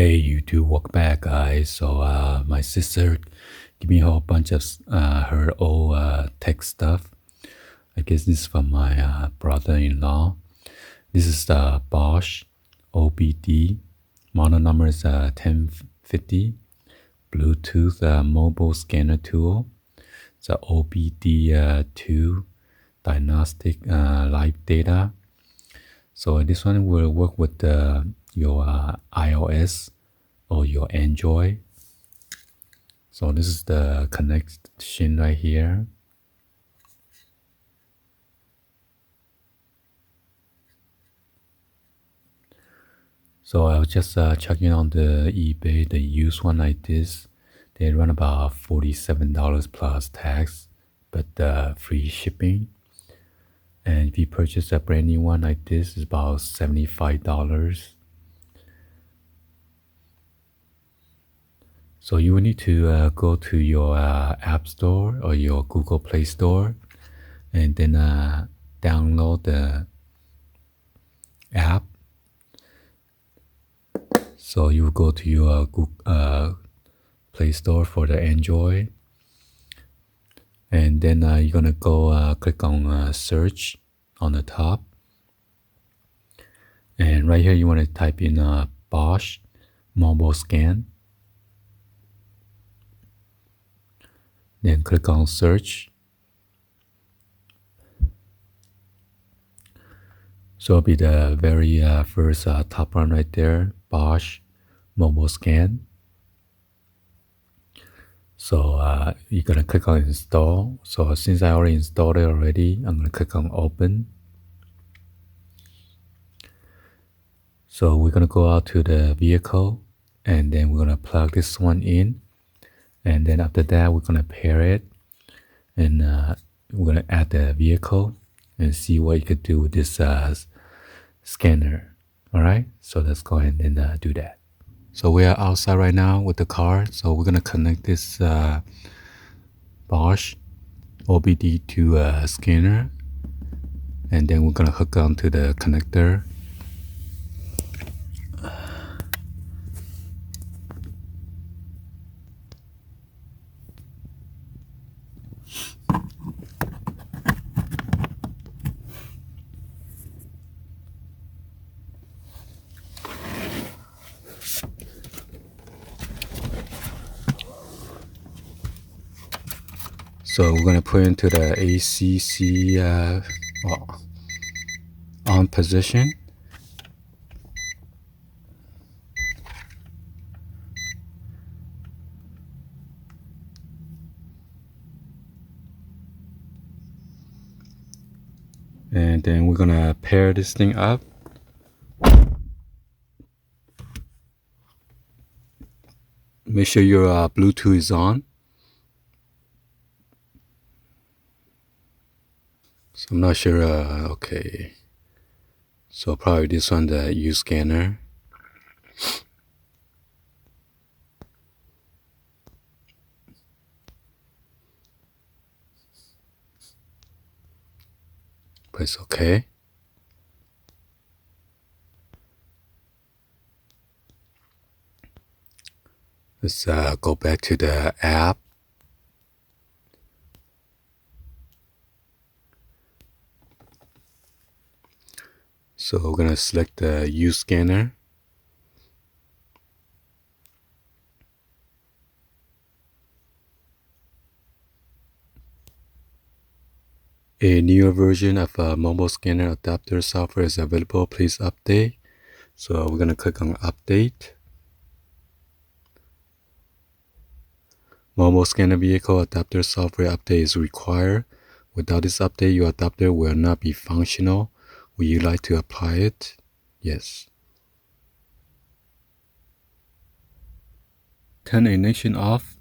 Hey YouTube, welcome back guys. So my sister gave me a whole bunch of her old tech stuff. I guess this is from my brother-in-law. This is the BOSCH OBD. Model number is 1050. Bluetooth mobile scanner tool. It's a OBD2 diagnostic live data. So this one will work with your iOS or your Android. So this is the connection right here. So I was just checking on the eBay, the used one like this. They run about $47 plus tax, but free shipping. And if you purchase a brand new one like this, it's about $75. So you will need to go to your App Store or your Google Play Store and then download the app. So you go to your Google Play Store for the Android. And then you're going to go click on search on the top. And right here, you want to type in BOSCH mobile scan. Then click on search. So it'll be the very first top one right there, BOSCH mobile scan. So you're going to click on install. So since I already installed it already, I'm going to click on open. So we're going to go out to the vehicle and then we're going to plug this one in. And then after that, we're going to pair it and we're going to add the vehicle and see what you could do with this scanner. All right, so let's go ahead and do that. So we are outside right now with the car. So we're going to connect this BOSCH OBD2 scanner. And then we're going to hook onto the connector. So we're going to put into the ACC on position. And then we're going to pair this thing up. Make sure your Bluetooth is on. So I'm not sure, okay. So probably this one, the U scanner. Press OK. Let's go back to the app. So we're going to select the U scanner. A newer version of mobile scanner adapter software is available. Please update. So we're going to click on update. Mobile scanner vehicle adapter software update is required. Without this update, your adapter will not be functional. Would you like to apply it? Yes. Turn ignition off.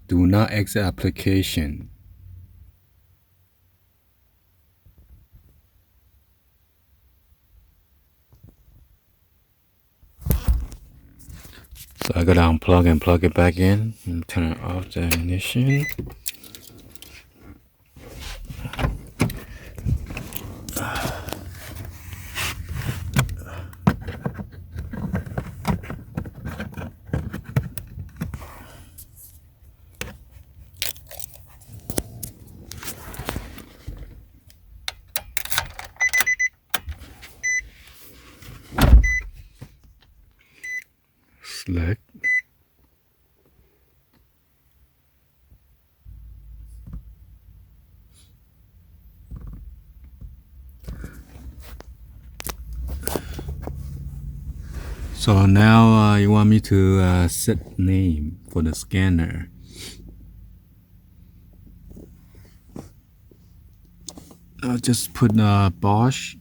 Do not exit application. So I gotta unplug and plug it back in and turn off the ignition. So now you want me to set name for the scanner. I'll just put BOSCH.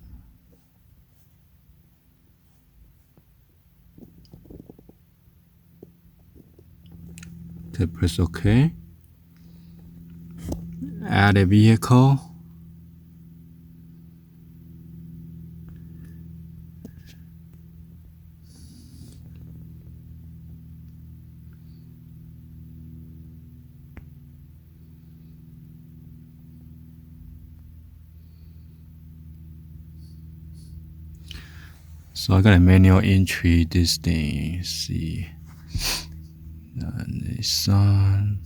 To press OK. Add a vehicle. So I got a manual entry this thing. Let's see. Nissan.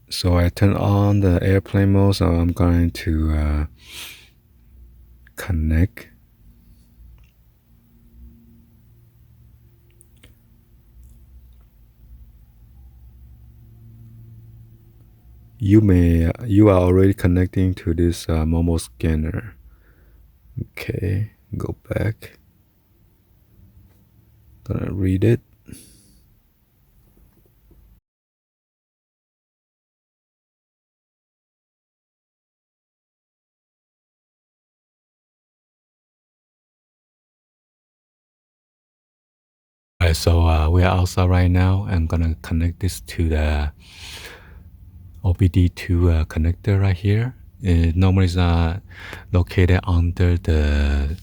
So I turn on the airplane mode, so I'm going to connect. You are already connecting to this mobile scanner. Okay, go back. Gonna read it. Alright, so we are outside right now. I'm gonna connect this to the OBD2 connector right here. It normally is located under the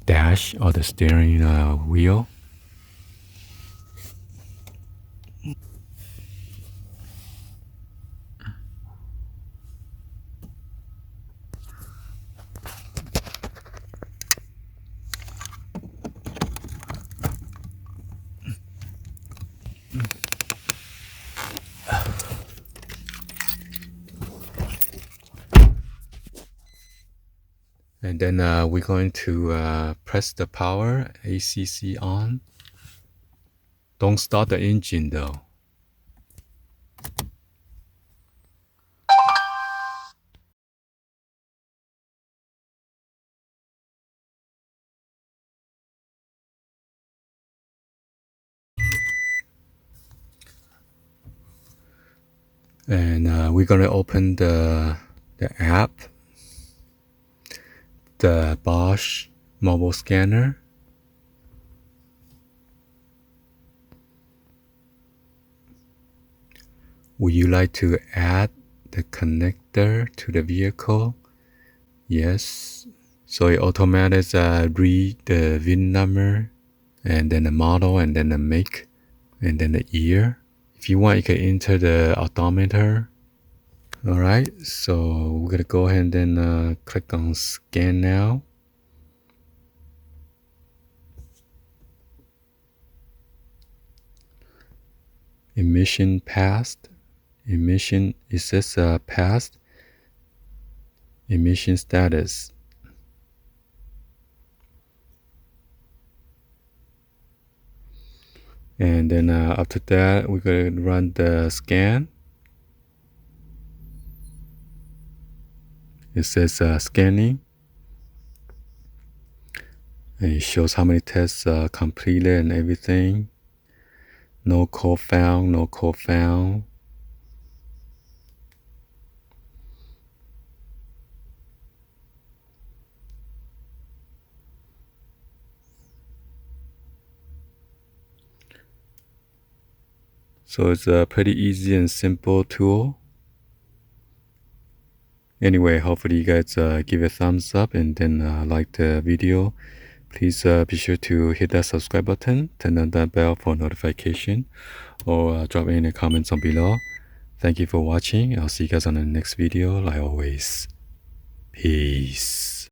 dash or the steering wheel. And then we're going to press the power, ACC on. Don't start the engine though. And we're gonna open the app, the BOSCH mobile scanner. Would you like to add the connector to the vehicle? Yes. So it automatically read the VIN number, and then the model, and then the make, and then the year. If you want, you can enter the odometer. All right, so we're gonna go ahead and then click on scan now. Emission passed. Emission, it says passed. Emission status. And then after that, we're gonna run the scan. It says scanning. And it shows how many tests completed and everything. No code found, no code found. So it's a pretty easy and simple tool. Anyway, hopefully you guys give a thumbs up and then like the video. Please be sure to hit that subscribe button, turn on that bell for notification, or drop any comments on below. Thank you for watching. I'll see you guys on the next video like always. Peace.